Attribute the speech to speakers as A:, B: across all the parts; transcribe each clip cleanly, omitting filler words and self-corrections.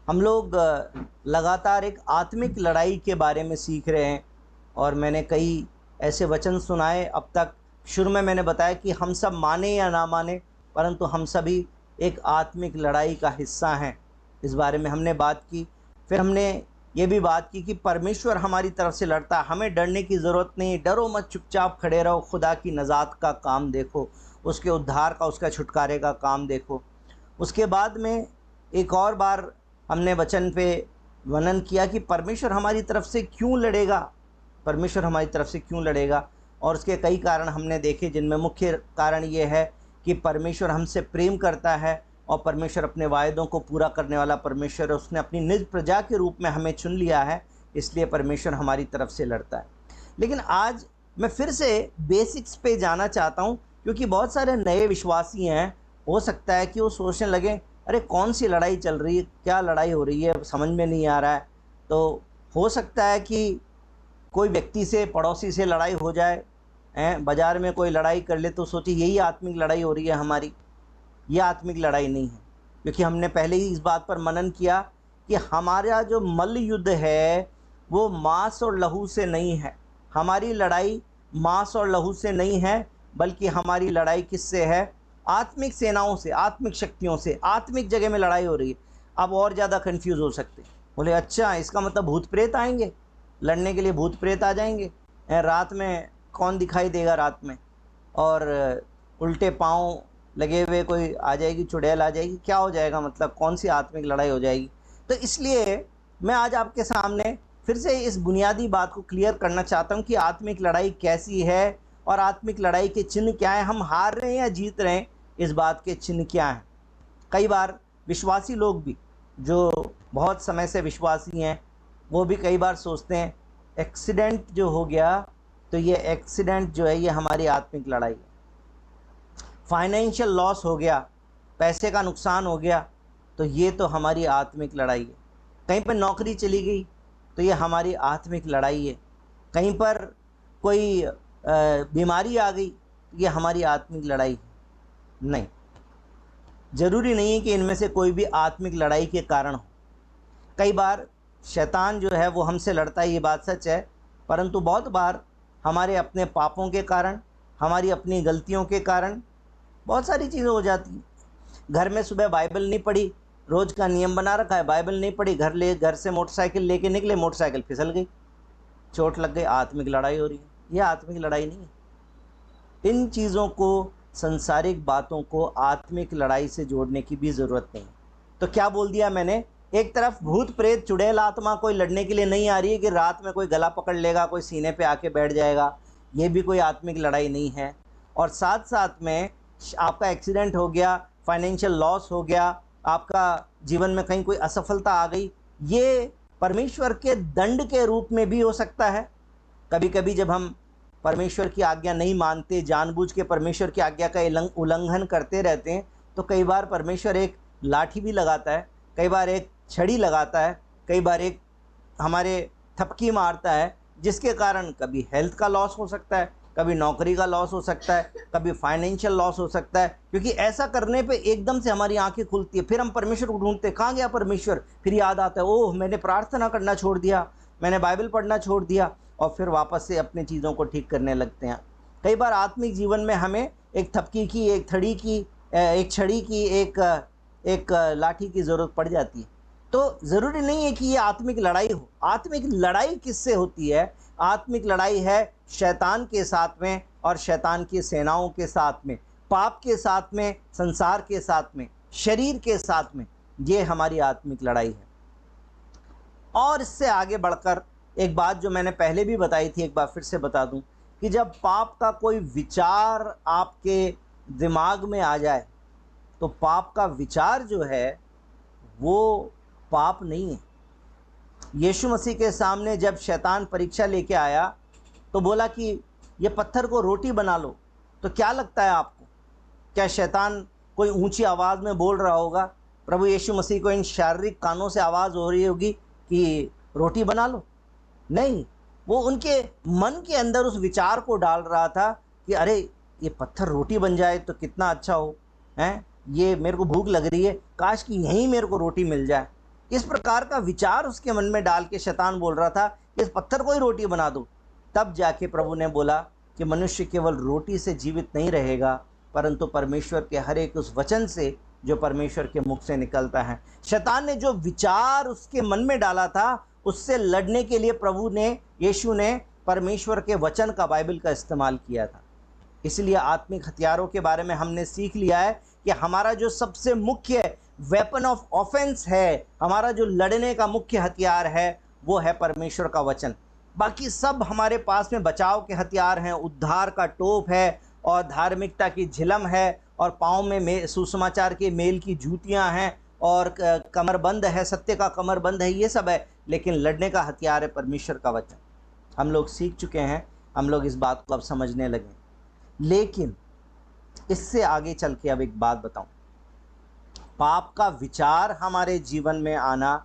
A: हम लोग लगातार एक आत्मिक लड़ाई के बारे में सीख रहे हैं और मैंने कई ऐसे वचन सुनाए अब तक। शुरू में मैंने बताया कि हम सब माने या ना माने, परंतु हम सभी एक आत्मिक लड़ाई का हिस्सा हैं। इस बारे में हमने बात की। फिर हमने ये भी बात की कि परमेश्वर हमारी तरफ से लड़ता है, हमें डरने की ज़रूरत नहीं। डरो मत, चुपचाप खड़े रहो, खुदा की नजात का काम देखो, उसके उद्धार का, उसका छुटकारे का काम देखो। उसके बाद में एक और बार हमने वचन पे वर्णन किया कि परमेश्वर हमारी तरफ से क्यों लड़ेगा, परमेश्वर हमारी तरफ से क्यों लड़ेगा। और उसके कई कारण हमने देखे, जिनमें मुख्य कारण ये है कि परमेश्वर हमसे प्रेम करता है और परमेश्वर अपने वायदों को पूरा करने वाला परमेश्वर है। उसने अपनी निज प्रजा के रूप में हमें चुन लिया है, इसलिए परमेश्वर हमारी तरफ से लड़ता है। लेकिन आज मैं फिर से बेसिक्स पे जाना चाहता हूँ, क्योंकि बहुत सारे नए विश्वासी हैं। हो सकता है कि वो सोचने लगें, अरे कौन सी लड़ाई चल रही है, क्या लड़ाई हो रही है, समझ में नहीं आ रहा है। तो हो सकता है कि कोई व्यक्ति से, पड़ोसी से लड़ाई हो जाए, बाज़ार में कोई लड़ाई कर ले तो सोचे यही आत्मिक लड़ाई हो रही है हमारी। ये आत्मिक लड़ाई नहीं है, क्योंकि हमने पहले ही इस बात पर मनन किया कि हमारा जो मल्ल युद्ध है वो मांस और लहू से नहीं है। हमारी लड़ाई मांस और लहू से नहीं है, बल्कि हमारी लड़ाई किससे है? आत्मिक सेनाओं से, आत्मिक शक्तियों से। आत्मिक जगह में लड़ाई हो रही है। अब और ज़्यादा कंफ्यूज हो सकते, बोले अच्छा इसका मतलब भूत प्रेत आएंगे लड़ने के लिए, भूत प्रेत आ जाएंगे। रात में कौन दिखाई देगा रात में? और उल्टे पाँव लगे हुए कोई आ जाएगी, चुड़ैल आ जाएगी, क्या हो जाएगा? मतलब कौन सी आत्मिक लड़ाई हो जाएगी? तो इसलिए मैं आज आपके सामने फिर से इस बुनियादी बात को क्लियर करना चाहता हूँ कि आत्मिक लड़ाई कैसी है और आत्मिक लड़ाई के चिन्ह क्या हैं। हम हार रहे हैं या जीत रहे हैं, इस बात के चिन्ह क्या हैं। कई बार विश्वासी लोग भी, जो बहुत समय से विश्वासी हैं, वो भी कई बार सोचते हैं एक्सीडेंट जो हो गया, तो ये एक्सीडेंट जो है ये हमारी आत्मिक लड़ाई है। फाइनेंशियल लॉस हो गया, पैसे का नुकसान हो गया, तो ये तो हमारी आत्मिक लड़ाई है। कहीं पर नौकरी चली गई तो ये हमारी आत्मिक लड़ाई है। कहीं पर कोई बीमारी आ गई तो ये हमारी आत्मिक लड़ाई है। नहीं, ज़रूरी नहीं है कि इनमें से कोई भी आत्मिक लड़ाई के कारण हो। कई बार शैतान जो है वो हमसे लड़ता है, ये बात सच है, परंतु बहुत बार हमारे अपने पापों के कारण, हमारी अपनी गलतियों के कारण बहुत सारी चीज़ें हो जाती हैं। घर में सुबह बाइबल नहीं पढ़ी, रोज़ का नियम बना रखा है, बाइबल नहीं पढ़ी, घर से मोटरसाइकिल लेके निकले, मोटरसाइकिल फिसल गई, चोट लग गई, आत्मिक लड़ाई हो रही है। ये आत्मिक लड़ाई नहीं है। इन चीज़ों को, संसारिक बातों को आत्मिक लड़ाई से जोड़ने की भी ज़रूरत नहीं। तो क्या बोल दिया मैंने? एक तरफ भूत प्रेत चुड़ैल आत्मा कोई लड़ने के लिए नहीं आ रही है कि रात में कोई गला पकड़ लेगा, कोई सीने पे आके बैठ जाएगा, ये भी कोई आत्मिक लड़ाई नहीं है। और साथ साथ में आपका एक्सीडेंट हो गया, फाइनेंशियल लॉस हो गया, आपका जीवन में कहीं कोई असफलता आ गई, ये परमेश्वर के दंड के रूप में भी हो सकता है। कभी कभी जब हम परमेश्वर की आज्ञा नहीं मानते, जानबूझ के परमेश्वर की आज्ञा का उल्लंघन करते रहते हैं, तो कई बार परमेश्वर एक लाठी भी लगाता है, कई बार एक छड़ी लगाता है, कई बार एक हमारे थपकी मारता है, जिसके कारण कभी हेल्थ का लॉस हो सकता है, कभी नौकरी का लॉस हो सकता है, कभी फाइनेंशियल लॉस हो सकता है। क्योंकि ऐसा करने पे एकदम से हमारी आंखें खुलती है, फिर हम परमेश्वर को ढूंढते, कहाँ गया परमेश्वर? फिर याद आता है, ओह मैंने प्रार्थना करना छोड़ दिया, मैंने बाइबल पढ़ना छोड़ दिया, और फिर वापस से अपनी चीज़ों को ठीक करने लगते हैं। कई बार आत्मिक जीवन में हमें एक थपकी की, एक थड़ी की, एक छड़ी की, एक लाठी की ज़रूरत पड़ जाती है। तो ज़रूरी नहीं है कि ये आत्मिक लड़ाई हो। आत्मिक लड़ाई किससे होती है? आत्मिक लड़ाई है शैतान के साथ में और शैतान की सेनाओं के साथ में, पाप के साथ में, संसार के साथ में, शरीर के साथ में। ये हमारी आत्मिक लड़ाई है। और इससे आगे बढ़कर एक बात जो मैंने पहले भी बताई थी, एक बार फिर से बता दूं, कि जब पाप का कोई विचार आपके दिमाग में आ जाए, तो पाप का विचार जो है वो पाप नहीं है। यीशु मसीह के सामने जब शैतान परीक्षा लेके आया तो बोला कि ये पत्थर को रोटी बना लो, तो क्या लगता है आपको? क्या शैतान कोई ऊंची आवाज़ में बोल रहा होगा? प्रभु यीशु मसीह को इन शारीरिक कानों से आवाज़ हो रही होगी कि रोटी बना लो? नहीं, वो उनके मन के अंदर उस विचार को डाल रहा था कि अरे ये पत्थर रोटी बन जाए तो कितना अच्छा हो, हैं? ये मेरे को भूख लग रही है, काश कि यहीं मेरे को रोटी मिल जाए। इस प्रकार का विचार उसके मन में डाल के शैतान बोल रहा था कि इस पत्थर को ही रोटी बना दो। तब जाके प्रभु ने बोला कि मनुष्य केवल रोटी से जीवित नहीं रहेगा, परंतु परमेश्वर के हर एक उस वचन से जो परमेश्वर के मुख से निकलता है। शैतान ने जो विचार उसके मन में डाला था, उससे लड़ने के लिए प्रभु ने, यीशु ने परमेश्वर के वचन का, बाइबल का इस्तेमाल किया था। इसलिए आत्मिक हथियारों के बारे में हमने सीख लिया है कि हमारा जो सबसे मुख्य वेपन ऑफ ऑफेंस है, हमारा जो लड़ने का मुख्य हथियार है, वो है परमेश्वर का वचन। बाकी सब हमारे पास में बचाव के हथियार हैं। उद्धार का टोप है और धार्मिकता की झिलम है और पाँव में सुसमाचार के मेल की जूतियां हैं और कमरबंद है, सत्य का कमरबंद है, ये सब है। लेकिन लड़ने का हथियार है परमेश्वर का वचन। हम लोग सीख चुके हैं, हम लोग इस बात को अब समझने लगे। लेकिन इससे आगे चल के अब एक बात बताऊं, पाप का विचार हमारे जीवन में आना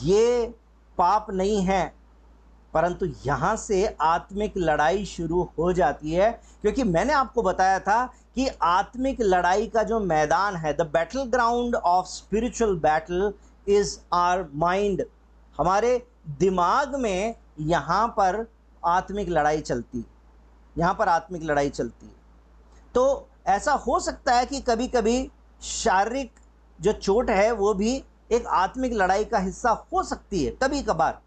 A: ये पाप नहीं है, परंतु यहाँ से आत्मिक लड़ाई शुरू हो जाती है। क्योंकि मैंने आपको बताया था कि आत्मिक लड़ाई का जो मैदान है, the battle ground of spiritual battle is our mind. हमारे दिमाग में यहाँ पर आत्मिक लड़ाई चलती है, यहाँ पर आत्मिक लड़ाई चलती है। तो ऐसा हो सकता है कि कभी कभी शारीरिक जो चोट है वो भी एक आत्मिक लड़ाई का हिस्सा हो सकती है कभी कभार।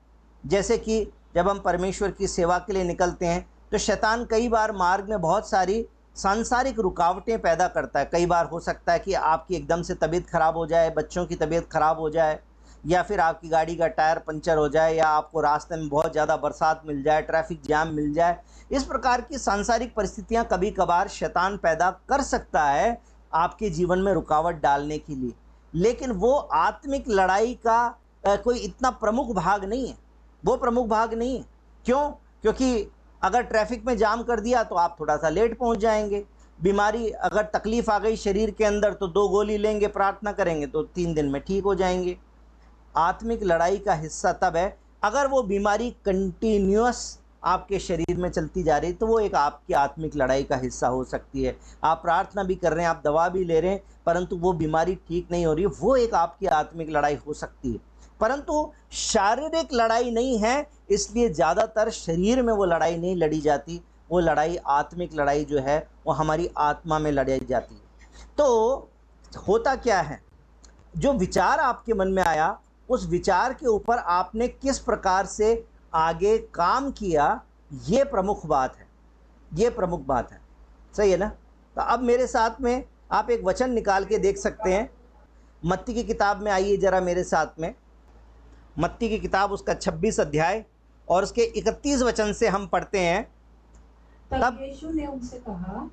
A: जैसे कि जब हम परमेश्वर की सेवा के लिए निकलते हैं तो शैतान कई बार मार्ग में बहुत सारी सांसारिक रुकावटें पैदा करता है। कई बार हो सकता है कि आपकी एकदम से तबीयत खराब हो जाए, बच्चों की तबीयत खराब हो जाए, या फिर आपकी गाड़ी का टायर पंचर हो जाए, या आपको रास्ते में बहुत ज़्यादा बरसात मिल जाए, ट्रैफिक जाम मिल जाए। इस प्रकार की सांसारिक परिस्थितियां कभी कभार शैतान पैदा कर सकता है आपके जीवन में रुकावट डालने के लिए। लेकिन वो आत्मिक लड़ाई का कोई इतना प्रमुख भाग नहीं है, वो प्रमुख भाग नहीं है। क्यों? क्योंकि अगर ट्रैफिक में जाम कर दिया तो आप थोड़ा सा लेट पहुंच जाएंगे। बीमारी अगर तकलीफ आ गई शरीर के अंदर तो 2 गोली लेंगे, प्रार्थना करेंगे तो 3 दिन में ठीक हो जाएंगे। आत्मिक लड़ाई का हिस्सा तब है अगर वो बीमारी कंटिन्यूअस आपके शरीर में चलती जा रही, तो वो एक आपकी आत्मिक लड़ाई का हिस्सा हो सकती है। आप प्रार्थना भी कर रहे हैं, आप दवा भी ले रहे हैं, परंतु वो बीमारी ठीक नहीं हो रही है, वो एक आपकी आत्मिक लड़ाई हो सकती है। परंतु शारीरिक लड़ाई नहीं है, इसलिए ज़्यादातर शरीर में वो लड़ाई नहीं लड़ी जाती। वो लड़ाई, आत्मिक लड़ाई जो है, वो हमारी आत्मा में लड़ी जाती है। तो होता क्या है, जो विचार आपके मन में आया, उस विचार के ऊपर आपने किस प्रकार से आगे काम किया, ये प्रमुख बात है, ये प्रमुख बात है। सही है ना? तो अब मेरे साथ में आप एक वचन निकाल के देख सकते हैं। मत्ती की किताब में आइए जरा मेरे साथ में। मत्ती की किताब उसका 26 अध्याय और उसके 31 वचन से हम पढ़ते हैं।
B: तब यीशु ने उनसे कहा,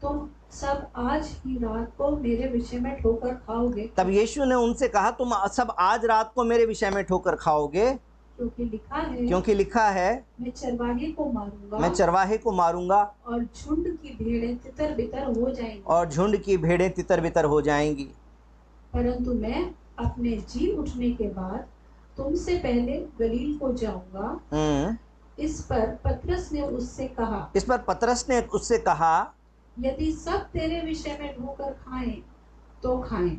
B: तुम सब आज ही रात को मेरे विषय में ठोकर खाओगे।
A: तब यीशु ने उनसे कहा, तुम सब आज रात को मेरे विषय में ठोकर खाओगे, क्योंकि लिखा है
B: मैं चरवाहे को मारूंगा,
A: मैं चरवाहे को मारूंगा
B: और झुंड की भेड़ें तितर बितर हो जाएंगी,
A: और झुंड की भेड़ें तितर बितर हो जाएंगी।
B: परंतु मैं अपने जी उठने के बाद तुमसे पहले गलील को जाऊंगा। इस पर पतरस ने उससे कहा, यदि सब तेरे विषय में ठोकर खाएं तो खाएं,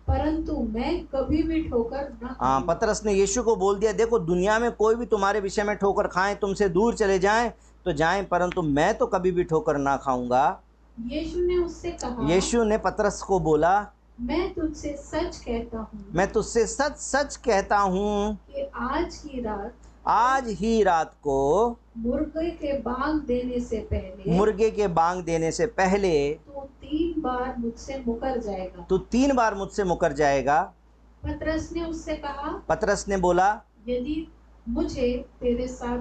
B: परंतु मैं कभी भी ठोकर न खाऊंगा।
A: पतरस ने यीशु को बोल दिया, देखो दुनिया में कोई भी तुम्हारे विषय में ठोकर खाएं, तुमसे दूर चले जाएं तो जाएं, परंतु मैं तो कभी भी ठोकर ना खाऊंगा। यीशु ने पतरस को बोला,
B: मैं तुझसे सच
A: कहता हूँ
B: कि
A: आज ही रात को
B: मुर्गे के बांग देने से पहले तू 3 बार मुझसे मुकर जाएगा। पतरस
A: ने बोला,
B: यदि मुझे तेरे साथ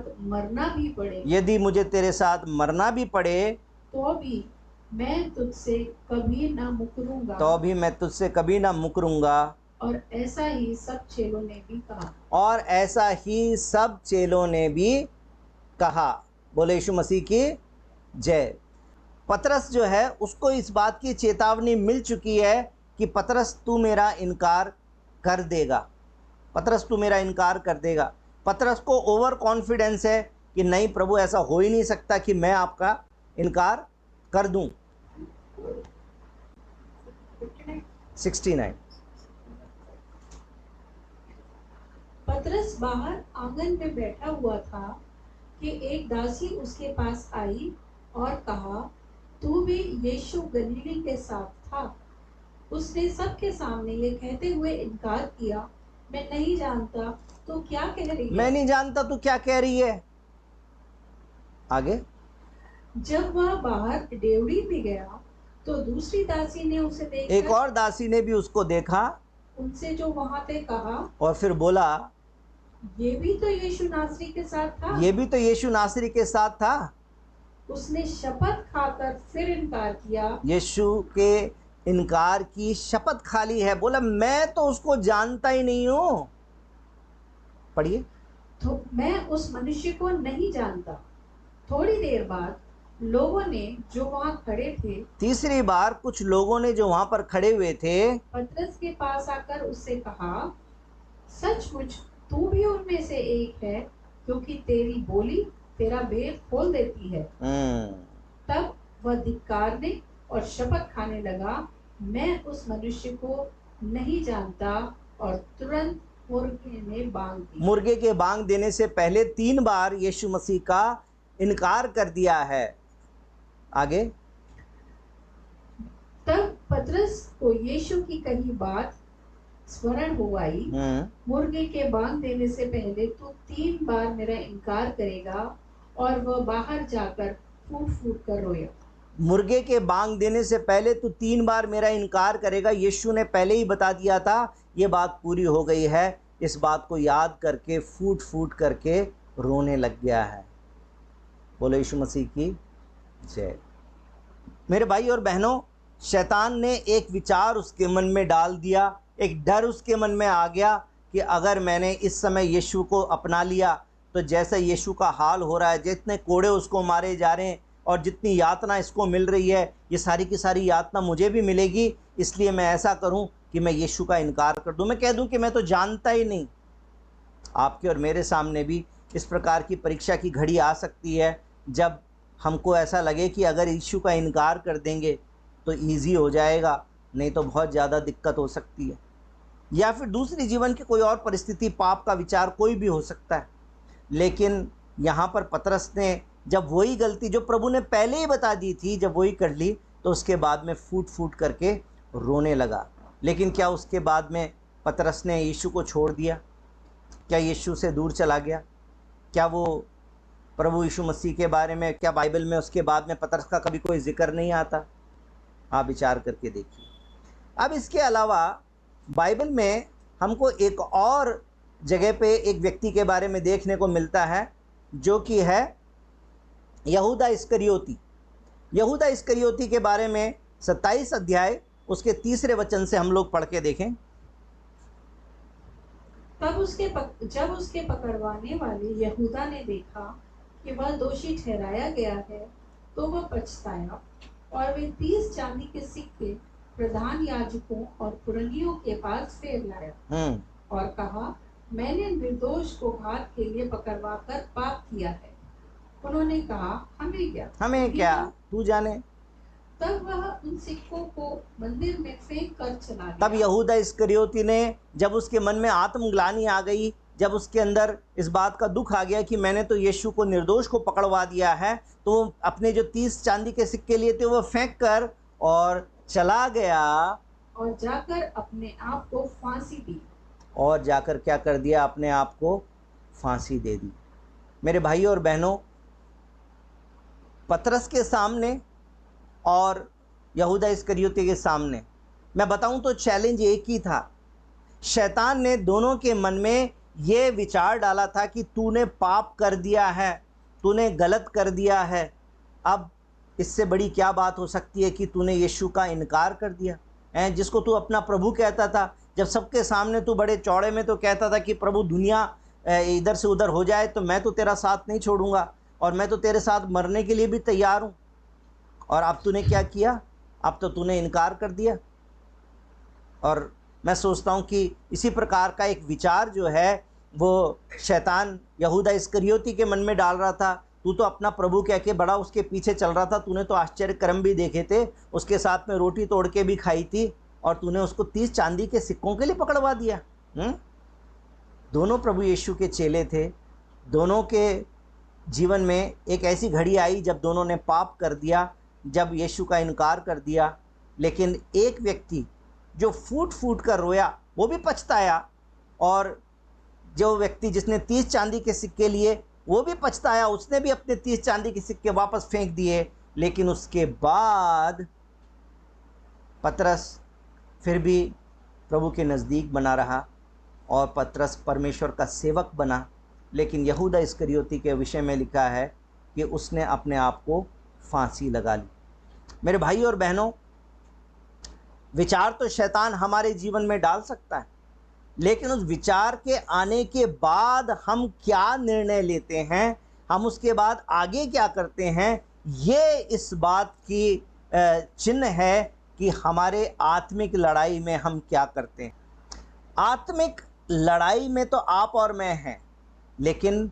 A: मरना भी पड़े
B: तो भी मैं तुझसे कभी
A: ना मुकरूंगा।
B: और ऐसा ही सब
A: चेलों ने भी कहा। बोले यीशु मसीह की जय। पतरस जो है उसको इस बात की चेतावनी मिल चुकी है कि पतरस तू मेरा इनकार कर देगा, पतरस को ओवर कॉन्फिडेंस है कि नहीं प्रभु, ऐसा हो ही नहीं सकता कि मैं आपका इनकार कर दूं। 69
B: पतरस बाहर आंगन में बैठा हुआ था कि एक दासी उसके पास आई और कहा, तू भी यीशु गलीली के साथ था। उसने सबके सामने ये कहते हुए इनकार किया, मैं नहीं जानता। तो क्या कह रही
A: मैं
B: है?
A: नहीं जानता तू क्या कह रही है। आगे।
B: जब वह बाहर डेवढ़ी में गया तो दूसरी दासी ने उसे
A: एक
B: देखकर
A: और दासी ने भी उसको देखा
B: उनसे जो वहां थे कहा,
A: और फिर बोला,
B: ये भी तो यीशु नासरी के साथ था।
A: ये भी तो यीशु नासरी के साथ था।
B: उसने शपथ खाकर फिर इनकार किया,
A: यीशु के इनकार की शपथ खाली है, बोला मैं तो उसको जानता ही नहीं हूं। पढ़िए।
B: तो मैं उस मनुष्य को नहीं जानता। थोड़ी देर बाद लोगों ने जो वहां खड़े थे
A: तीसरी बार कुछ लोगों ने जो वहां पर खड़े हुए थे
B: पतरस के पास आकर उससे कहा, सचमुच तू भी उनमें से एक है, क्योंकि तेरी बोली तेरा भेद खोल देती है। तब वह धिक्कारने और शपथ खाने लगा, मैं उस मनुष्य को नहीं जानता, और तुरंत मुर्गे ने बांग दी।
A: मुर्गे के बांग देने से पहले 3 बार यीशु मसीह का इनकार कर दिया है। आगे।
B: तब पतरस को यीशु की कही बात स्मरण हो आई, मुर्गे के बांग देने से पहले तू 3 बार मेरा इनकार करेगा। और वह बाहर जाकर फूट फूट कर रोया।
A: मुर्गे के बांग देने से पहले तू 3 बार मेरा इनकार करेगा। यीशु ने पहले ही बता दिया था, ये बात पूरी हो गई है। इस बात को याद करके फूट फूट करके रोने लग गया है। बोलो यीशु मसीह की जय। मेरे भाई और बहनों, शैतान ने एक विचार उसके मन में डाल दिया, एक डर उसके मन में आ गया कि अगर मैंने इस समय यीशु को अपना लिया तो जैसा यीशु का हाल हो रहा है, जितने कोड़े उसको मारे जा रहे हैं और जितनी यातना इसको मिल रही है, ये सारी की सारी यातना मुझे भी मिलेगी। इसलिए मैं ऐसा करूं कि मैं यीशु का इनकार कर दूं, मैं कह दूं कि मैं तो जानता ही नहीं। आपके और मेरे सामने भी इस प्रकार की परीक्षा की घड़ी आ सकती है, जब हमको ऐसा लगे कि अगर यीशु का इनकार कर देंगे तो ईजी हो जाएगा, नहीं तो बहुत ज़्यादा दिक्कत हो सकती है। या फिर दूसरी जीवन की कोई और परिस्थिति, पाप का विचार कोई भी हो सकता है। लेकिन यहाँ पर पतरस ने जब वही गलती जो प्रभु ने पहले ही बता दी थी, जब वही कर ली, तो उसके बाद में फूट फूट करके रोने लगा। लेकिन क्या उसके बाद में पतरस ने यीशु को छोड़ दिया? क्या यीशु से दूर चला गया? क्या वो प्रभु यीशु मसीह के बारे में, क्या बाइबल में उसके बाद में पतरस का कभी कोई जिक्र नहीं आता? आप विचार करके देखिए। अब इसके अलावा बाइबल में हमको एक और जगह पे एक व्यक्ति के बारे में देखने को मिलता है, जो कि है यहूदा इस्करियोती। यहूदा इस्करियोती के बारे में 27 अध्याय उसके 3 वचन से हम लोग पढ़ के देखें।
B: तब जब उसके पकड़वाने वाले यहूदा ने देखा कि वह दोषी ठहराया गया है, तो वह पछताया और वे 30 चांदी के सिक्के प्रधान याजकों और पुरनियों के पास फेर लाया और कहा, मैंने निर्दोष को घात के लिए पकड़वा कर पाप किया है। उन्होंने कहा, हमें क्या, तू जाने। तब वह उन सिक्कों को मंदिर में फेंक कर चला गया।
A: तब यहूदा इस्करियोती ने, जब उसके मन में आत्मग्लानि आ गई, जब उसके अंदर इस बात का दुख आ गया कि मैंने तो यीशु को निर्दोष को पकड़वा दिया है, तो वो अपने जो 30 चांदी के सिक्के लिए थे वो फेंक कर और चला गया
B: और जाकर अपने आप को फांसी दी।
A: और जाकर क्या कर दिया? अपने आप को फांसी दे दी। मेरे भाई और बहनों, पतरस के सामने और यहूदा इस्करियोती के सामने मैं बताऊं तो चैलेंज एक ही था। शैतान ने दोनों के मन में ये विचार डाला था कि तूने पाप कर दिया है, तूने गलत कर दिया है। अब इससे बड़ी क्या बात हो सकती है कि तूने यीशु का इनकार कर दिया है, जिसको तू अपना प्रभु कहता था। जब सबके सामने तू बड़े चौड़े में तो कहता था कि प्रभु दुनिया इधर से उधर हो जाए तो मैं तो तेरा साथ नहीं छोड़ूंगा और मैं तो तेरे साथ मरने के लिए भी तैयार हूँ। और अब तूने क्या किया? अब तो तूने इनकार कर दिया। और मैं सोचता हूँ कि इसी प्रकार का एक विचार जो है वो शैतान यहूदा इस्करियोती के मन में डाल रहा था। तू तो अपना प्रभु कह के बड़ा उसके पीछे चल रहा था, तूने तो आश्चर्य कर्म भी देखे थे, उसके साथ में रोटी तोड़ के भी खाई थी, और तूने उसको 30 चांदी के सिक्कों के लिए पकड़वा दिया। दोनों प्रभु यीशु के चेले थे। दोनों के जीवन में एक ऐसी घड़ी आई जब दोनों ने पाप कर दिया, जब यीशु का इनकार कर दिया। लेकिन एक व्यक्ति जो फूट फूट कर रोया वो भी पछताया, और जो व्यक्ति जिसने 30 चांदी के सिक्के लिए वो भी पछताया, उसने भी अपने 30 चांदी के सिक्के वापस फेंक दिए। लेकिन उसके बाद पतरस फिर भी प्रभु के नज़दीक बना रहा और पतरस परमेश्वर का सेवक बना। लेकिन यहूदा इस्करियोती के विषय में लिखा है कि उसने अपने आप को फांसी लगा ली। मेरे भाई और बहनों, विचार तो शैतान हमारे जीवन में डाल सकता है, लेकिन उस विचार के आने के बाद हम क्या निर्णय लेते हैं, हम उसके बाद आगे क्या करते हैं, ये इस बात की चिन्ह है कि हमारे आत्मिक लड़ाई में हम क्या करते हैं। आत्मिक लड़ाई में तो आप और मैं हैं, लेकिन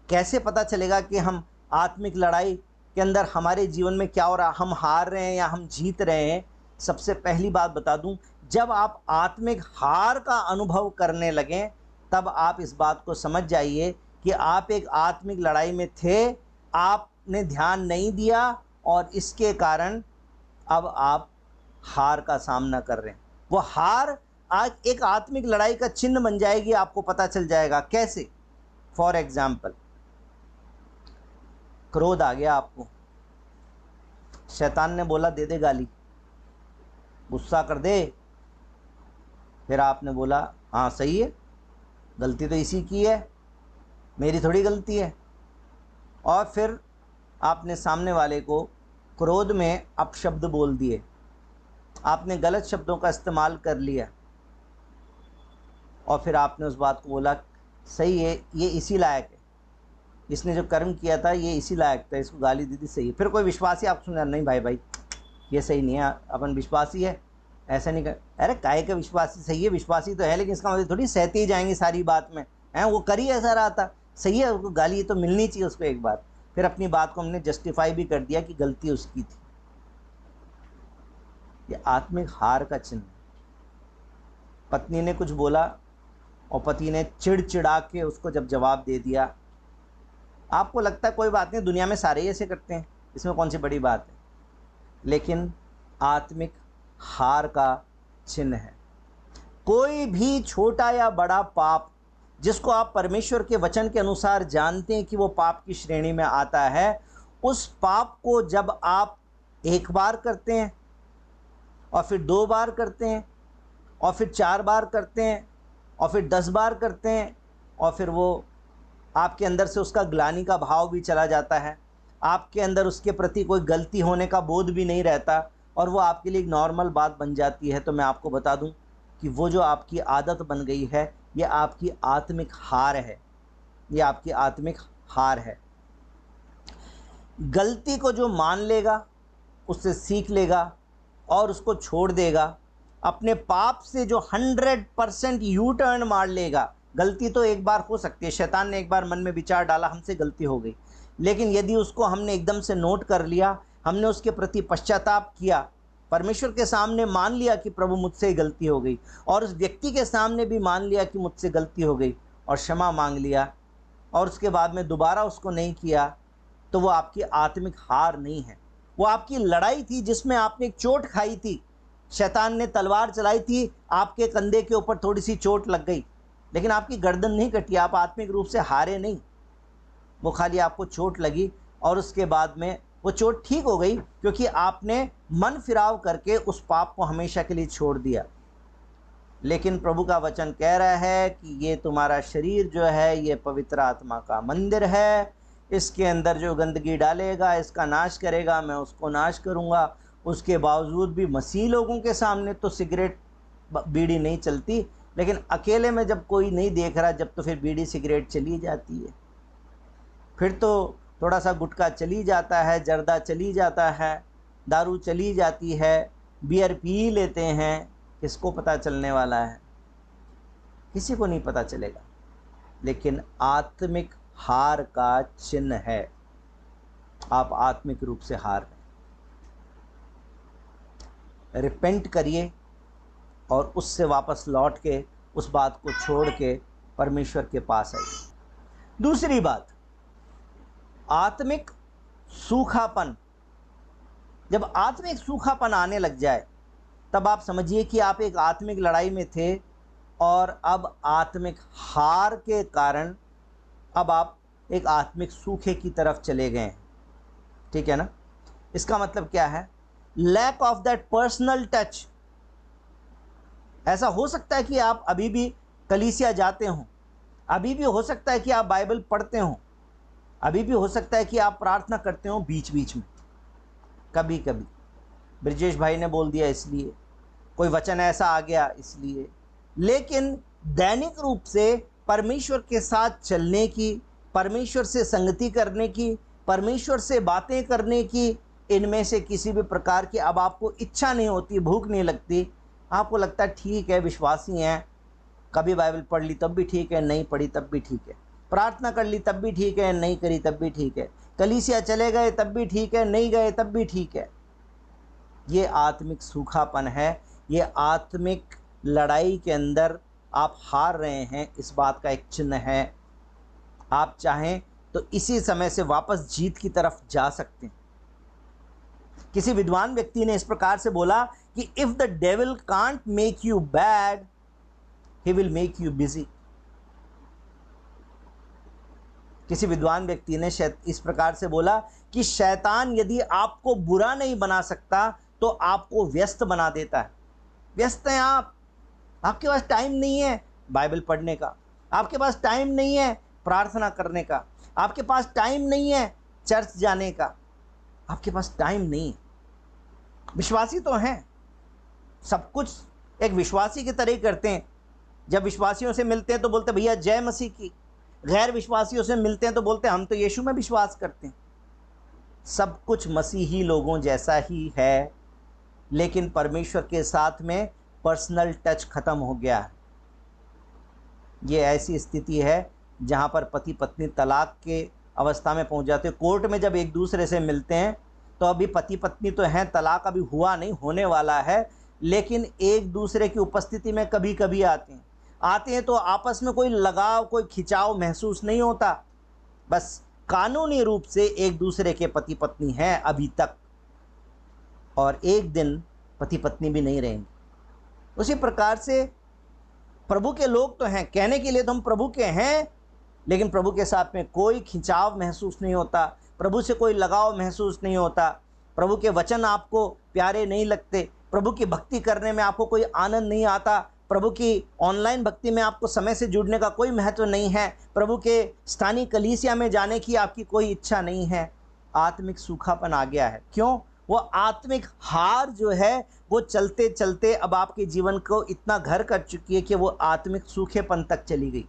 A: कैसे पता चलेगा कि हम आत्मिक लड़ाई के अंदर हमारे जीवन में क्या हो रहा, हम हार रहे हैं या हम जीत रहे हैं। सबसे पहली बात बता दूं, जब आप आत्मिक हार का अनुभव करने लगें तब आप इस बात को समझ जाइए कि आप एक आत्मिक लड़ाई में थे, आपने ध्यान नहीं दिया और इसके कारण अब आप हार का सामना कर रहे हैं। वो हार आज एक आत्मिक लड़ाई का चिन्ह बन जाएगी, आपको पता चल जाएगा कैसे। फॉर एग्जाम्पल, क्रोध आ गया आपको, शैतान ने बोला दे दे गाली, गुस्सा कर दे। फिर आपने बोला हाँ सही है, गलती तो इसी की है, मेरी थोड़ी गलती है। और फिर आपने सामने वाले को क्रोध में अपशब्द बोल दिए, आपने गलत शब्दों का इस्तेमाल कर लिया, और फिर आपने उस बात को बोला सही है, ये इसी लायक है, इसने जो कर्म किया था ये इसी लायक था, इसको गाली दी थी, सही है। फिर कोई विश्वासी आप सुना, नहीं भाई ये सही नहीं है, अपन विश्वासी है, ऐसा नहीं कर। अरे काय का विश्वासी, सही है विश्वासी तो है, लेकिन इसका मतलब थोड़ी सहती ही जाएंगी सारी बात में, हैं वो कर ही ऐसा रहा था, सही है, उसको गाली तो मिलनी चाहिए उसको एक बार। फिर अपनी बात को हमने जस्टिफाई भी कर दिया कि गलती उसकी थी। ये आत्मिक हार का चिन्ह। पत्नी ने कुछ बोला और पति ने चिड़चिड़ा के उसको जब जवाब दे दिया, आपको लगता है कोई बात नहीं, दुनिया में सारे ही ऐसे करते हैं, इसमें कौन सी बड़ी बात है, लेकिन आत्मिक हार का चिन्ह है। कोई भी छोटा या बड़ा पाप जिसको आप परमेश्वर के वचन के अनुसार जानते हैं कि वो पाप की श्रेणी में आता है, उस पाप को जब आप एक बार करते हैं और फिर 2 बार करते हैं और फिर 4 बार करते हैं और फिर 10 बार करते हैं, और फिर वो आपके अंदर से उसका ग्लानि का भाव भी चला जाता है, आपके अंदर उसके प्रति कोई गलती होने का बोध भी नहीं रहता, और वो आपके लिए एक नॉर्मल बात बन जाती है, तो मैं आपको बता दूं कि वो जो आपकी आदत बन गई है, ये आपकी आत्मिक हार है, ये आपकी आत्मिक हार है। गलती को जो मान लेगा, उससे सीख लेगा और उसको छोड़ देगा, अपने पाप से जो 100% यू टर्न मार लेगा। गलती तो एक बार हो सकती है, शैतान ने एक बार मन में विचार डाला हमसे गलती हो गई, लेकिन यदि उसको हमने एकदम से नोट कर लिया, हमने उसके प्रति पश्चाताप किया, परमेश्वर के सामने मान लिया कि प्रभु मुझसे गलती हो गई, और उस व्यक्ति के सामने भी मान लिया कि मुझसे गलती हो गई और क्षमा मांग लिया, और उसके बाद में दोबारा उसको नहीं किया, तो वो आपकी आत्मिक हार नहीं है, वो आपकी लड़ाई थी जिसमें आपने एक चोट खाई थी। शैतान ने तलवार चलाई थी, आपके कंधे के ऊपर थोड़ी सी चोट लग गई, लेकिन आपकी गर्दन नहीं कटी, आप आत्मिक रूप से हारे नहीं, वो खाली आपको चोट लगी और उसके बाद में वो चोट ठीक हो गई, क्योंकि आपने मन फिराव करके उस पाप को हमेशा के लिए छोड़ दिया। लेकिन प्रभु का वचन कह रहा है कि ये तुम्हारा शरीर जो है ये पवित्र आत्मा का मंदिर है, इसके अंदर जो गंदगी डालेगा, इसका नाश करेगा, मैं उसको नाश करूँगा। उसके बावजूद भी मसीह लोगों के सामने तो सिगरेट बीड़ी नहीं चलती, लेकिन अकेले में जब कोई नहीं देख रहा, जब तो फिर बीड़ी सिगरेट चली जाती है, फिर तो थोड़ा सा गुटखा चली जाता है, जर्दा चली जाता है, दारू चली जाती है, बियर पी लेते हैं। किसको पता चलने वाला है? किसी को नहीं पता चलेगा, लेकिन आत्मिक हार का चिन्ह है, आप आत्मिक रूप से हार रहे। रिपेंट करिए और उससे वापस लौट के, उस बात को छोड़ के परमेश्वर के पास आई। दूसरी बात, आत्मिक सूखापन। जब आत्मिक सूखापन आने लग जाए तब आप समझिए कि आप एक आत्मिक लड़ाई में थे और अब आत्मिक हार के कारण अब आप एक आत्मिक सूखे की तरफ चले गए हैं। ठीक है ना? इसका मतलब क्या है? Lack of that personal touch. ऐसा हो सकता है कि आप अभी भी कलीसिया जाते हो, अभी भी हो सकता है कि आप बाइबल पढ़ते हो, अभी भी हो सकता है कि आप प्रार्थना करते हो बीच बीच में, कभी कभी ब्रजेश भाई ने बोल दिया इसलिए, कोई वचन ऐसा आ गया इसलिए, लेकिन दैनिक रूप से परमेश्वर के साथ चलने की, परमेश्वर से संगति करने की, परमेश्वर से बातें करने की, इनमें से किसी भी प्रकार की अब आपको इच्छा नहीं होती, भूख नहीं लगती। आपको लगता है ठीक है, विश्वासी हैं, कभी बाइबल पढ़ ली तब भी ठीक है, नहीं पढ़ी तब भी ठीक है, प्रार्थना कर ली तब भी ठीक है, नहीं करी तब भी ठीक है, कलीसिया चले गए तब भी ठीक है, नहीं गए तब भी ठीक है। ये आत्मिक सूखापन है, ये आत्मिक लड़ाई के अंदर आप हार रहे हैं, इस बात का एक चिन्ह है। आप चाहें तो इसी समय से वापस जीत की तरफ जा सकते हैं। किसी विद्वान व्यक्ति ने इस प्रकार से बोला कि if the devil can't make you bad, he will make you busy. किसी विद्वान व्यक्ति ने इस प्रकार से बोला कि शैतान यदि आपको बुरा नहीं बना सकता तो आपको व्यस्त बना देता है। व्यस्त हैं आप, आपके पास टाइम नहीं है बाइबल पढ़ने का, आपके पास टाइम नहीं है प्रार्थना करने का, आपके पास टाइम नहीं है चर्च जाने का, आपके पास टाइम नहीं है। विश्वासी तो हैं, सब कुछ एक विश्वासी की तरह ही करते हैं। जब विश्वासियों से मिलते हैं तो बोलते भैया जय मसीह की, गैर विश्वासियों से मिलते हैं तो बोलते हम तो यीशु में विश्वास करते हैं। सब कुछ मसीही लोगों जैसा ही है, लेकिन परमेश्वर के साथ में पर्सनल टच खत्म हो गया है। ये ऐसी स्थिति है जहाँ पर पति पत्नी तलाक के अवस्था में पहुँच जाते हैं। कोर्ट में जब एक दूसरे से मिलते हैं तो अभी पति पत्नी तो हैं, तलाक अभी हुआ नहीं, होने वाला है, लेकिन एक दूसरे की उपस्थिति में कभी कभी आते हैं तो आपस में कोई लगाव, कोई खिंचाव महसूस नहीं होता। बस कानूनी रूप से एक दूसरे के पति पत्नी हैं अभी तक, और एक दिन पति पत्नी भी नहीं रहेंगे। उसी प्रकार से प्रभु के लोग तो हैं, कहने के लिए तो हम प्रभु के हैं, लेकिन प्रभु के साथ में कोई खिंचाव महसूस नहीं होता, प्रभु से कोई लगाव महसूस नहीं होता, प्रभु के वचन आपको प्यारे नहीं लगते, प्रभु की भक्ति करने में आपको कोई आनंद नहीं आता, प्रभु की ऑनलाइन भक्ति में आपको समय से जुड़ने का कोई महत्व नहीं है, प्रभु के स्थानीय कलीसिया में जाने की आपकी कोई इच्छा नहीं है। आत्मिक सूखापन आ गया है। क्यों? वो आत्मिक हार जो है वो चलते चलते अब आपके जीवन को इतना घर कर चुकी है कि वो आत्मिक सूखेपन तक चली गई।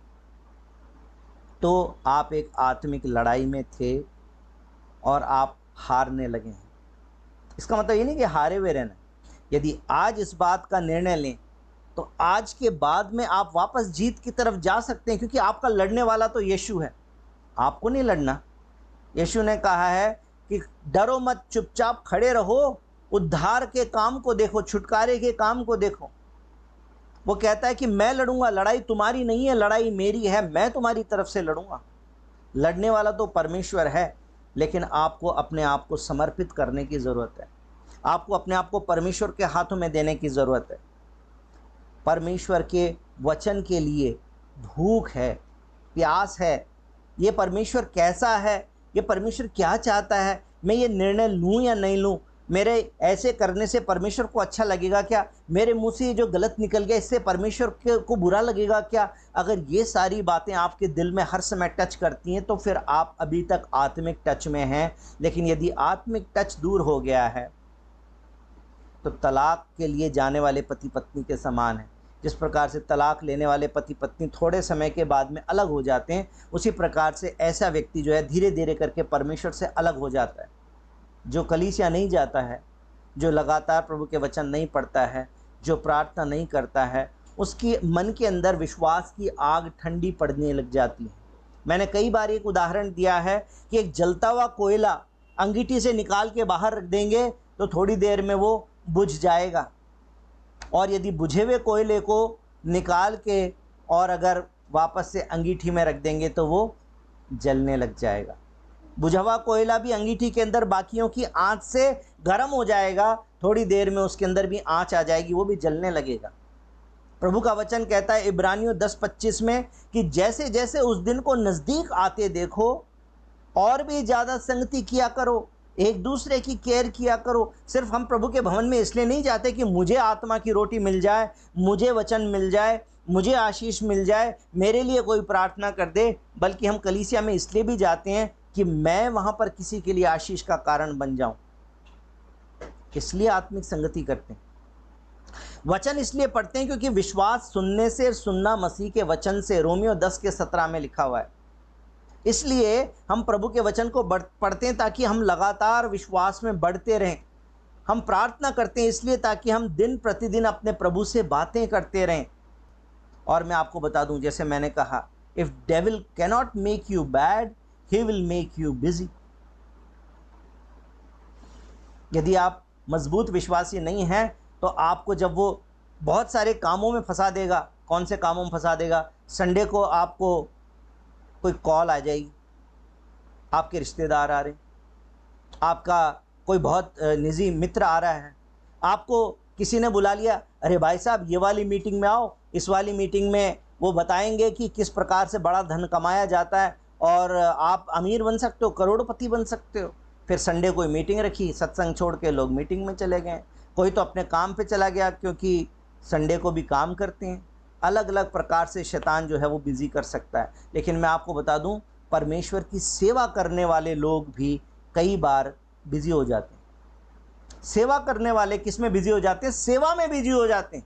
A: तो आप एक आत्मिक लड़ाई में थे और आप हारने लगे हैं। इसका मतलब ये नहीं कि हारे हुए रहना। यदि आज इस बात का निर्णय लें तो आज के बाद में आप वापस जीत की तरफ जा सकते हैं, क्योंकि आपका लड़ने वाला तो यीशु है, आपको नहीं लड़ना। यीशु ने कहा है कि डरो मत, चुपचाप खड़े रहो, उद्धार के काम को देखो, छुटकारे के काम को देखो। वो कहता है कि मैं लड़ूंगा, लड़ाई तुम्हारी नहीं है, लड़ाई मेरी है, मैं तुम्हारी तरफ से लड़ूंगा। लड़ने वाला तो परमेश्वर है, लेकिन आपको अपने आप को समर्पित करने की ज़रूरत है, आपको अपने आप को परमेश्वर के हाथों में देने की ज़रूरत है। परमेश्वर के वचन के लिए भूख है, प्यास है। ये परमेश्वर कैसा है, ये परमेश्वर क्या चाहता है, मैं ये निर्णय लूँ या नहीं लूँ, मेरे ऐसे करने से परमेश्वर को अच्छा लगेगा क्या, मेरे मुंह से जो गलत निकल गया इससे परमेश्वर को बुरा लगेगा क्या। अगर ये सारी बातें आपके दिल में हर समय टच करती हैं तो फिर आप अभी तक आत्मिक टच में हैं। लेकिन यदि आत्मिक टच दूर हो गया है तो तलाक के लिए जाने वाले पति पत्नी के समान है। जिस प्रकार से तलाक लेने वाले पति पत्नी थोड़े समय के बाद में अलग हो जाते हैं, उसी प्रकार से ऐसा व्यक्ति जो है धीरे धीरे करके परमेश्वर से अलग हो जाता है। जो कलीसिया नहीं जाता है, जो लगातार प्रभु के वचन नहीं पढ़ता है, जो प्रार्थना नहीं करता है, उसकी मन के अंदर विश्वास की आग ठंडी पड़ने लग जाती है। मैंने कई बार एक उदाहरण दिया है कि एक जलता हुआ कोयला अंगीठी से निकाल के बाहर रख देंगे तो थोड़ी देर में वो बुझ जाएगा, और यदि बुझे हुए कोयले को निकाल के और अगर वापस से अंगीठी में रख देंगे तो वो जलने लग जाएगा। बुझा हुआ कोयला भी अंगीठी के अंदर बाकियों की आंच से गर्म हो जाएगा, थोड़ी देर में उसके अंदर भी आंच आ जाएगी, वो भी जलने लगेगा। प्रभु का वचन कहता है इब्रानियों 10:25 में कि जैसे जैसे उस दिन को नज़दीक आते देखो और भी ज़्यादा संगति किया करो, एक दूसरे की केयर किया करो। सिर्फ हम प्रभु के भवन में इसलिए नहीं जाते कि मुझे आत्मा की रोटी मिल जाए, मुझे वचन मिल जाए, मुझे आशीष मिल जाए, मेरे लिए कोई प्रार्थना कर दे, बल्कि हम कलीसिया में इसलिए भी जाते हैं कि मैं वहाँ पर किसी के लिए आशीष का कारण बन जाऊँ। इसलिए आत्मिक संगति करते हैं। वचन इसलिए पढ़ते हैं क्योंकि विश्वास सुनने से, सुनना मसीह के वचन से, रोमियो 10:17 में लिखा हुआ है। इसलिए हम प्रभु के वचन को पढ़ते हैं ताकि हम लगातार विश्वास में बढ़ते रहें। हम प्रार्थना करते हैं इसलिए ताकि हम दिन प्रतिदिन अपने प्रभु से बातें करते रहें। और मैं आपको बता दूं, जैसे मैंने कहा, if devil cannot make you bad, he will make you busy. यदि आप मजबूत विश्वासी नहीं हैं तो आपको जब वो बहुत सारे कामों में फंसा देगा, कौन से कामों में फंसा देगा? संडे को आपको कोई कॉल आ जाएगी, आपके रिश्तेदार आ रहे, आपका कोई बहुत निजी मित्र आ रहा है, आपको किसी ने बुला लिया, अरे भाई साहब ये वाली मीटिंग में आओ, इस वाली मीटिंग में वो बताएंगे कि किस प्रकार से बड़ा धन कमाया जाता है और आप अमीर बन सकते हो, करोड़पति बन सकते हो। फिर संडे कोई मीटिंग रखी, सत्संग छोड़ के लोग मीटिंग में चले गए, कोई तो अपने काम पे चला गया क्योंकि संडे को भी काम करते हैं। अलग अलग प्रकार से शैतान जो है वो बिज़ी कर सकता है। लेकिन मैं आपको बता दूं, परमेश्वर की सेवा करने वाले लोग भी कई बार बिज़ी हो जाते हैं। सेवा करने वाले किस में बिज़ी हो जाते हैं? सेवा में बिज़ी हो जाते हैं।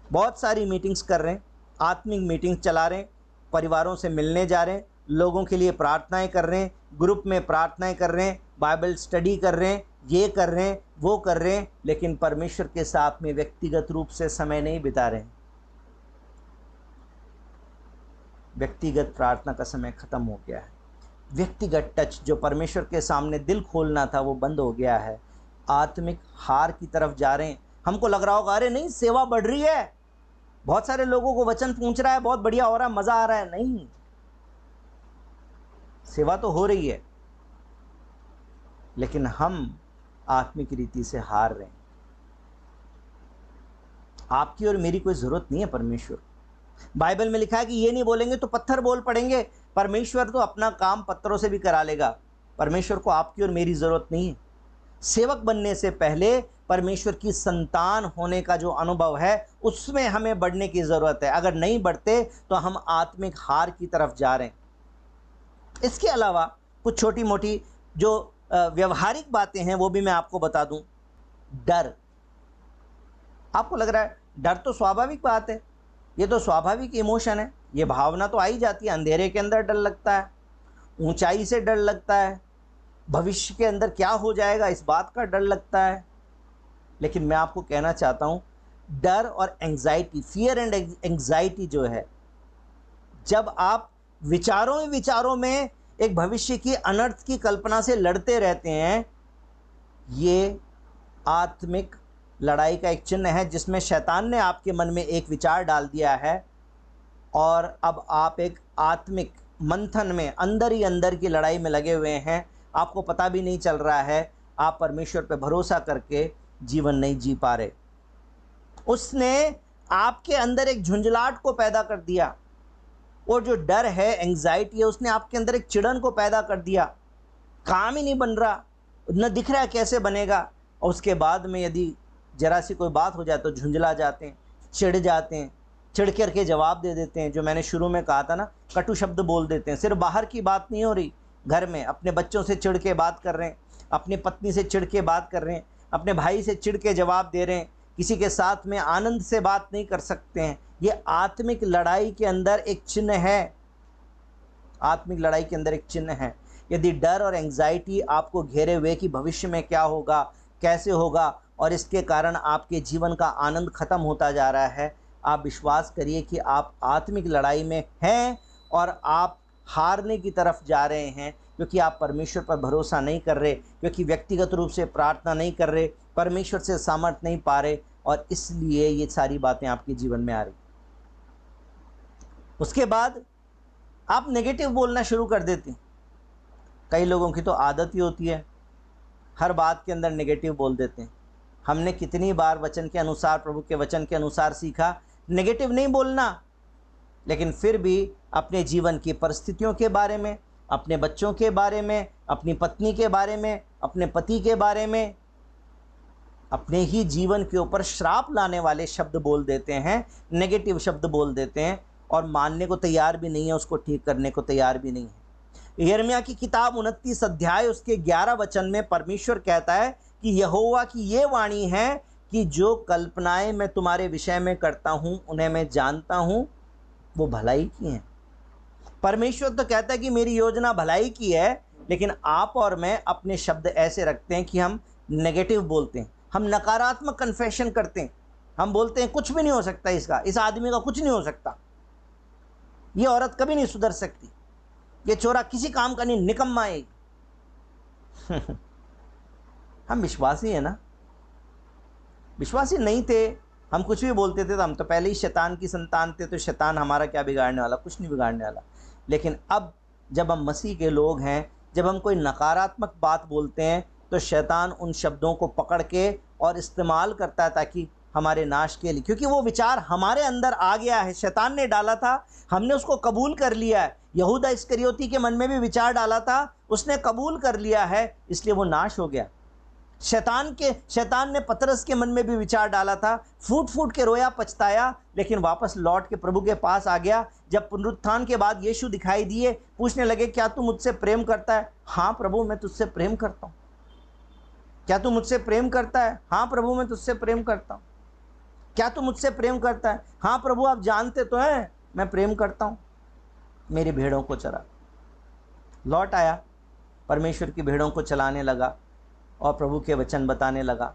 A: बहुत सारी मीटिंग्स कर रहे हैं, आत्मिक मीटिंग्स चला रहे हैं, परिवारों से मिलने जा रहे हैं, लोगों के लिए प्रार्थनाएं कर रहे हैं, ग्रुप में प्रार्थनाएं कर रहे हैं, बाइबल स्टडी कर रहे हैं, ये कर रहे हैं, वो कर रहे हैं, लेकिन परमेश्वर के साथ में व्यक्तिगत रूप से समय नहीं बिता रहे हैं। व्यक्तिगत प्रार्थना का समय खत्म हो गया है। व्यक्तिगत टच, जो परमेश्वर के सामने दिल खोलना था, वो बंद हो गया है। आत्मिक हार की तरफ जा रहे हैं। हमको लग रहा होगा अरे नहीं, सेवा बढ़ रही है, बहुत सारे लोगों को वचन पहुंच रहा है, बहुत बढ़िया हो रहा है, मजा आ रहा है। नहीं, सेवा तो हो रही है, लेकिन हम आत्मिक रीति से हार रहे हैं। आपकी और मेरी कोई जरूरत नहीं है परमेश्वर। बाइबल में लिखा है कि ये नहीं बोलेंगे तो पत्थर बोल पड़ेंगे। परमेश्वर तो अपना काम पत्थरों से भी करा लेगा। परमेश्वर को आपकी और मेरी जरूरत नहीं है। सेवक बनने से पहले परमेश्वर की संतान होने का जो अनुभव है, उसमें हमें बढ़ने की ज़रूरत है। अगर नहीं बढ़ते तो हम आत्मिक हार की तरफ जा रहे हैं। इसके अलावा कुछ छोटी मोटी जो व्यवहारिक बातें हैं वो भी मैं आपको बता दूं। डर, आपको लग रहा है डर तो स्वाभाविक बात है, ये तो स्वाभाविक इमोशन है, ये भावना तो आई जाती है। अंधेरे के अंदर डर लगता है, ऊंचाई से डर लगता है, भविष्य के अंदर क्या हो जाएगा इस बात का डर लगता है। लेकिन मैं आपको कहना चाहता हूं, डर और एंग्जाइटी, फियर एंड एंग्जाइटी जो है, जब आप विचारों में एक भविष्य की अनर्थ की कल्पना से लड़ते रहते हैं, ये आत्मिक लड़ाई का एक चिन्ह है, जिसमें शैतान ने आपके मन में एक विचार डाल दिया है और अब आप एक आत्मिक मंथन में अंदर ही अंदर की लड़ाई में लगे हुए हैं। आपको पता भी नहीं चल रहा है, आप परमेश्वर पर भरोसा करके जीवन नहीं जी पा रहे। उसने आपके अंदर एक झुंझलाहट को पैदा कर दिया, और जो डर है, एंग्जाइटी है, उसने आपके अंदर एक चिड़न को पैदा कर दिया। काम ही नहीं बन रहा, न दिख रहा है कैसे बनेगा। और उसके बाद में यदि जरा सी कोई बात हो जाए तो झुंझला जाते हैं, चिढ़ जाते हैं, चिढ़ करके जवाब दे देते हैं। जो मैंने शुरू में कहा था ना, कटु शब्द बोल देते हैं। सिर्फ बाहर की बात नहीं हो रही, घर में अपने बच्चों से चिढ़ के बात कर रहे हैं, अपनी पत्नी से चिढ़ के बात कर रहे हैं, अपने भाई से चिढ़ के जवाब दे रहे हैं, किसी के साथ में आनंद से बात नहीं कर सकते हैं। ये आत्मिक लड़ाई के अंदर एक चिन्ह है। आत्मिक लड़ाई के अंदर एक चिन्ह है। यदि डर और एंग्जाइटी आपको घेरे हुए कि भविष्य में क्या होगा, कैसे होगा, और इसके कारण आपके जीवन का आनंद खत्म होता जा रहा है, आप विश्वास करिए कि आप आत्मिक लड़ाई में हैं और आप हारने की तरफ जा रहे हैं, क्योंकि आप परमेश्वर पर भरोसा नहीं कर रहे, क्योंकि व्यक्तिगत रूप से प्रार्थना नहीं कर रहे, परमेश्वर से सामर्थ नहीं पा रहे, और इसलिए ये सारी बातें आपके जीवन में आ रही। उसके बाद आप नेगेटिव बोलना शुरू कर देते हैं। कई लोगों की तो आदत ही होती है, हर बात के अंदर नेगेटिव बोल देते हैं। हमने कितनी बार वचन के अनुसार, प्रभु के वचन के अनुसार सीखा नेगेटिव नहीं बोलना, लेकिन फिर भी अपने जीवन की परिस्थितियों के बारे में, अपने बच्चों के बारे में, अपनी पत्नी के बारे में, अपने पति के बारे में, अपने ही जीवन के ऊपर श्राप लाने वाले शब्द बोल देते हैं, नेगेटिव शब्द बोल देते हैं, और मानने को तैयार भी नहीं है, उसको ठीक करने को तैयार भी नहीं है। यिर्मयाह की किताब 29 अध्याय उसके 11 वचन में परमेश्वर कहता है कि यहोवा की ये वाणी है कि जो कल्पनाएं मैं तुम्हारे विषय में करता हूं उन्हें मैं जानता हूं, वो भलाई की हैं। परमेश्वर तो कहता है कि मेरी योजना भलाई की है, लेकिन आप और मैं अपने शब्द ऐसे रखते हैं कि हम नेगेटिव बोलते हैं, हम नकारात्मक कन्फेशन करते हैं। हम बोलते हैं कुछ भी नहीं हो सकता, इसका, इस आदमी का कुछ नहीं हो सकता, ये औरत कभी नहीं सुधर सकती, ये चोरा किसी काम का नहीं, निकम्मा है। हम विश्वासी हैं ना? विश्वासी नहीं थे, हम कुछ भी बोलते थे तो हम तो पहले ही शैतान की संतान थे, तो शैतान हमारा क्या बिगाड़ने वाला, कुछ नहीं बिगाड़ने वाला। लेकिन अब जब हम मसीह के लोग हैं, जब हम कोई नकारात्मक बात बोलते हैं तो शैतान उन शब्दों को पकड़ के और इस्तेमाल करता है ताकि हमारे नाश के लिए, क्योंकि वो विचार हमारे अंदर आ गया है, शैतान ने डाला था, हमने उसको कबूल कर लिया है। यहूदा इस्करियोती के मन में भी विचार डाला था, उसने कबूल कर लिया है, इसलिए वो नाश हो गया। शैतान ने पतरस के मन में भी विचार डाला था, फूट फूट के रोया, पछताया, लेकिन वापस लौट के प्रभु के पास आ गया। जब पुनरुत्थान के बाद यीशु दिखाई दिए, पूछने लगे क्या तू मुझसे प्रेम करता है? हाँ प्रभु, मैं तुझसे प्रेम करता हूँ। क्या तू मुझसे प्रेम करता है? हाँ प्रभु, मैं तुझसे प्रेम करता हूँ। क्या तू मुझसे प्रेम करता है? हाँ प्रभु, आप जानते तो हैं मैं प्रेम करता हूँ। मेरी भेड़ों को चरा। लौट आया, परमेश्वर की भेड़ों को चलाने लगा और प्रभु के वचन बताने लगा।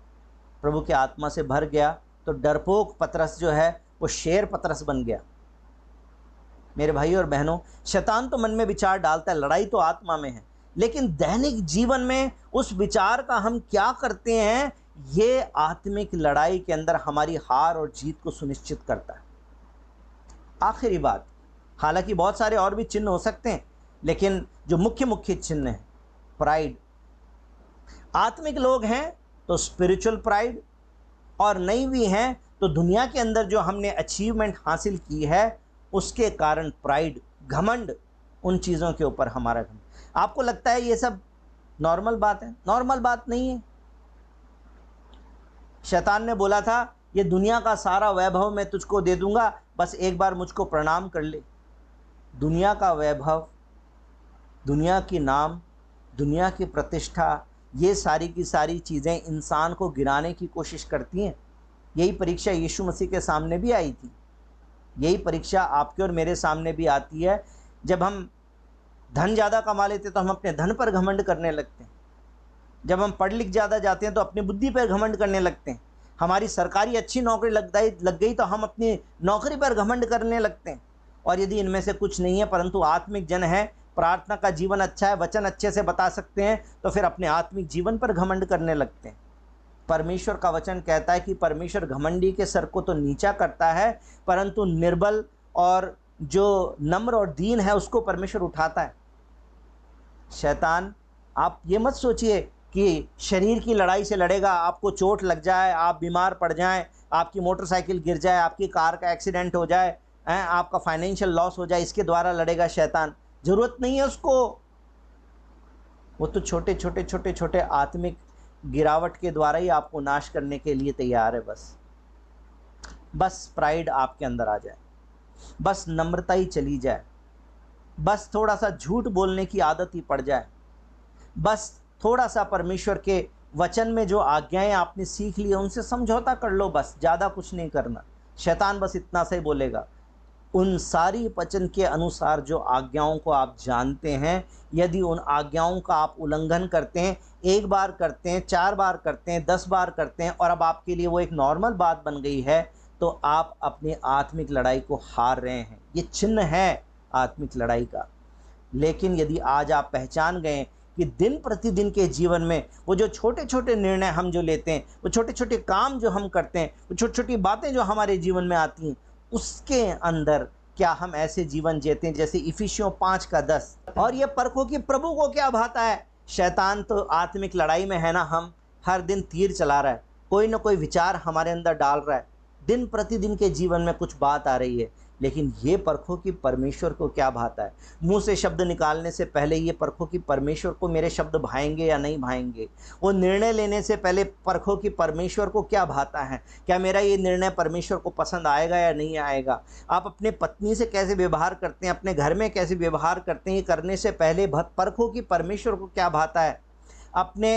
A: प्रभु के आत्मा से भर गया तो डरपोक पतरस जो है वो शेर पतरस बन गया। मेरे भाई और बहनों, शैतान तो मन में विचार डालता है, लड़ाई तो आत्मा में है, लेकिन दैनिक जीवन में उस विचार का हम क्या करते हैं, ये आत्मिक लड़ाई के अंदर हमारी हार और जीत को सुनिश्चित करता है। आखिरी बात, हालांकि बहुत सारे और भी चिन्ह हो सकते हैं, लेकिन जो मुख्य चिन्ह है, प्राइड। आत्मिक लोग हैं तो स्पिरिचुअल प्राइड, और नहीं भी हैं तो दुनिया के अंदर जो हमने अचीवमेंट हासिल की है उसके कारण प्राइड, घमंड, उन चीज़ों के ऊपर हमारा घमंड। आपको लगता है ये सब नॉर्मल बात है? नॉर्मल बात नहीं है। शैतान ने बोला था ये दुनिया का सारा वैभव मैं तुझको दे दूंगा, बस एक बार मुझको प्रणाम कर ले। दुनिया का वैभव, दुनिया की नाम, दुनिया की प्रतिष्ठा, ये सारी की सारी चीज़ें इंसान को गिराने की कोशिश करती हैं। यही परीक्षा यीशु मसीह के सामने भी आई थी, यही परीक्षा आपके और मेरे सामने भी आती है। जब हम धन ज़्यादा कमा लेते तो हम अपने धन पर घमंड करने लगते हैं। जब हम पढ़ लिख ज़्यादा जाते हैं तो अपनी बुद्धि पर घमंड करने लगते हैं। हमारी सरकारी अच्छी नौकरी लग गई तो हम अपनी नौकरी पर घमंड करने लगते हैं। और यदि इनमें से कुछ नहीं है परंतु आत्मिक जन है, प्रार्थना का जीवन अच्छा है, वचन अच्छे से बता सकते हैं, तो फिर अपने आत्मिक जीवन पर घमंड करने लगते हैं। परमेश्वर का वचन कहता है कि परमेश्वर घमंडी के सर को तो नीचा करता है, परंतु निर्बल और जो नम्र और दीन है उसको परमेश्वर उठाता है। शैतान, आप ये मत सोचिए कि शरीर की लड़ाई से लड़ेगा, आपको चोट लग जाए, आप बीमार पड़ जाएं, आपकी मोटरसाइकिल गिर जाए, आपकी कार का एक्सीडेंट हो जाए, आपका फाइनेंशियल लॉस हो जाए, इसके द्वारा लड़ेगा शैतान। जरूरत नहीं है उसको। वो तो छोटे छोटे आत्मिक गिरावट के द्वारा ही आपको नाश करने के लिए तैयार है। बस प्राइड आपके अंदर आ जाए, बस नम्रता ही चली जाए, बस थोड़ा सा झूठ बोलने की आदत ही पड़ जाए, बस थोड़ा सा परमेश्वर के वचन में जो आज्ञाएं आपने सीख ली उनसे समझौता कर लो, बस ज़्यादा कुछ नहीं करना। शैतान बस इतना सा ही बोलेगा। उन सारी वचन के अनुसार जो आज्ञाओं को आप जानते हैं, यदि उन आज्ञाओं का आप उल्लंघन करते हैं, 1 बार करते हैं, 4 बार करते हैं, 10 बार करते हैं, और अब आपके लिए वो एक नॉर्मल बात बन गई है, तो आप अपनी आत्मिक लड़ाई को हार रहे हैं। ये चिन्ह है आत्मिक लड़ाई का। लेकिन यदि आज आप पहचान गए कि दिन प्रतिदिन के जीवन में वो जो छोटे छोटे निर्णय हम जो लेते हैं, वो छोटे छोटे काम जो हम करते हैं, वो छोटी छोटी बातें जो हमारे जीवन में आती हैं, उसके अंदर क्या हम ऐसे जीवन जीते हैं जैसे इफिसियों 5:10। और ये परखो कि प्रभु को क्या भाता है। शैतान तो आत्मिक लड़ाई में है ना, हम हर दिन तीर चला रहा है, कोई ना कोई विचार हमारे अंदर डाल रहा है, दिन प्रतिदिन के जीवन में कुछ बात आ रही है। लेकिन ये परखो कि परमेश्वर को क्या भाता है। मुंह से शब्द निकालने से पहले ये परखो कि परमेश्वर को मेरे शब्द भाएंगे या नहीं भाएंगे। वो निर्णय लेने से पहले परखो कि परमेश्वर को क्या भाता है, क्या मेरा ये निर्णय परमेश्वर को पसंद आएगा या नहीं आएगा। आप अपने पत्नी से कैसे व्यवहार करते हैं, अपने घर में कैसे व्यवहार करते हैं, ये करने से पहले परखो कि परमेश्वर को क्या भाता है। अपने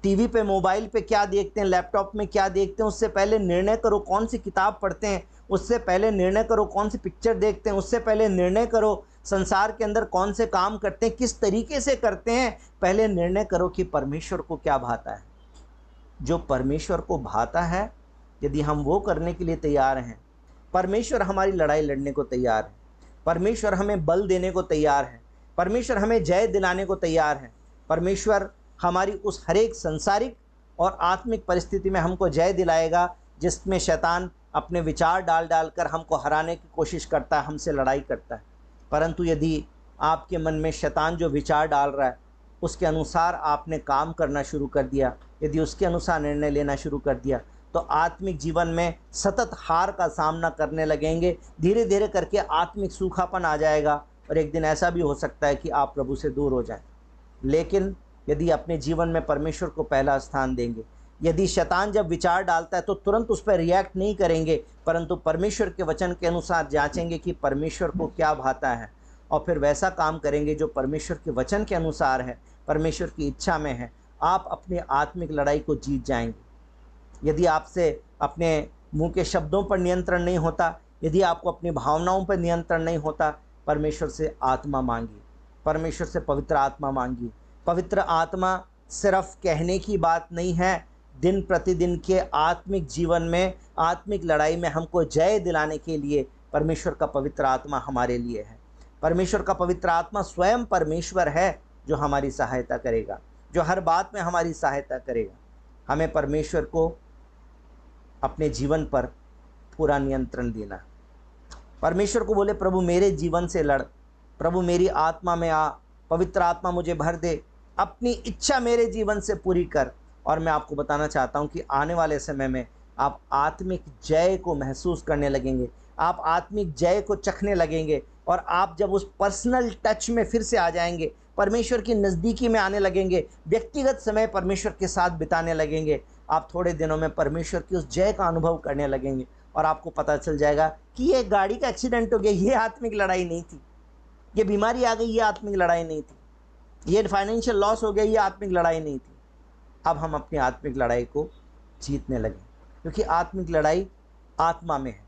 A: टीवी पे, मोबाइल पे क्या देखते हैं, लैपटॉप में क्या देखते हैं, उससे पहले निर्णय करो कौन सी किताब पढ़ते हैं, उससे पहले निर्णय करो कौन सी पिक्चर देखते हैं, उससे पहले निर्णय करो संसार के अंदर कौन से काम करते हैं, किस तरीके से करते हैं। पहले निर्णय करो कि परमेश्वर को क्या भाता है। जो परमेश्वर को भाता है, यदि हम वो करने के लिए तैयार हैं, परमेश्वर हमारी लड़ाई लड़ने को तैयार है, परमेश्वर हमें बल देने को तैयार है, परमेश्वर हमें जय दिलाने को तैयार है, परमेश्वर हमारी उस हर एक संसारिक और आत्मिक परिस्थिति में हमको जय दिलाएगा जिसमें शैतान अपने विचार डाल कर हमको हराने की कोशिश करता है, हमसे लड़ाई करता है। परंतु यदि आपके मन में शैतान जो विचार डाल रहा है उसके अनुसार आपने काम करना शुरू कर दिया, यदि उसके अनुसार निर्णय लेना शुरू कर दिया, तो आत्मिक जीवन में सतत हार का सामना करने लगेंगे। धीरे धीरे करके आत्मिक सूखापन आ जाएगा और एक दिन ऐसा भी हो सकता है कि आप प्रभु से दूर हो जाएं। लेकिन यदि अपने जीवन में परमेश्वर को पहला स्थान देंगे, यदि शैतान जब विचार डालता है तो तुरंत उस पर रिएक्ट नहीं करेंगे, परंतु परमेश्वर के वचन के अनुसार जांचेंगे कि परमेश्वर को क्या भाता है और फिर वैसा काम करेंगे जो परमेश्वर के वचन के अनुसार है, परमेश्वर की इच्छा में है, आप अपनी आत्मिक लड़ाई को जीत जाएंगे। यदि आपसे अपने मुंह के शब्दों पर नियंत्रण नहीं होता, यदि आपको अपनी भावनाओं पर नियंत्रण नहीं होता, परमेश्वर से आत्मा मांगिए, परमेश्वर से पवित्र आत्मा मांगिए। पवित्र आत्मा सिर्फ कहने की बात नहीं है, दिन प्रतिदिन के आत्मिक जीवन में, आत्मिक लड़ाई में हमको जय दिलाने के लिए परमेश्वर का पवित्र आत्मा हमारे लिए है। परमेश्वर का पवित्र आत्मा स्वयं परमेश्वर है जो हमारी सहायता करेगा, जो हर बात में हमारी सहायता करेगा। हमें परमेश्वर को अपने जीवन पर पूरा नियंत्रण देना। परमेश्वर को बोले, प्रभु मेरे जीवन से लड़, प्रभु मेरी आत्मा में आ, पवित्र आत्मा मुझे भर दे, अपनी इच्छा मेरे जीवन से पूरी कर। और मैं आपको बताना चाहता हूं कि आने वाले समय में आप आत्मिक जय को महसूस करने लगेंगे, आप आत्मिक जय को चखने लगेंगे और आप जब उस पर्सनल टच में फिर से आ जाएंगे, परमेश्वर की नज़दीकी में आने लगेंगे, व्यक्तिगत समय परमेश्वर के साथ बिताने लगेंगे, आप थोड़े दिनों में परमेश्वर की उस जय का अनुभव करने लगेंगे और आपको पता चल जाएगा कि ये गाड़ी का एक्सीडेंट हो गया, ये आत्मिक लड़ाई नहीं थी, ये बीमारी आ गई, ये आत्मिक लड़ाई नहीं थी, ये फाइनेंशियल लॉस हो गया, ये आत्मिक लड़ाई नहीं थी। अब हम अपनी आत्मिक लड़ाई को जीतने लगे, क्योंकि आत्मिक लड़ाई आत्मा में है।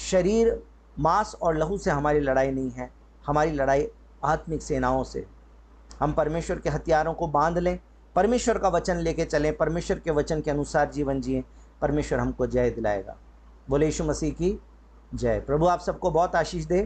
A: शरीर, मांस और लहू से हमारी लड़ाई नहीं है, हमारी लड़ाई आत्मिक सेनाओं से। हम परमेश्वर के हथियारों को बांध लें, परमेश्वर का वचन लेके चलें, परमेश्वर के वचन के अनुसार जीवन जिएं, परमेश्वर हमको जय दिलाएगा। बोले यीशु मसीह की जय। प्रभु आप सबको बहुत आशीष दे।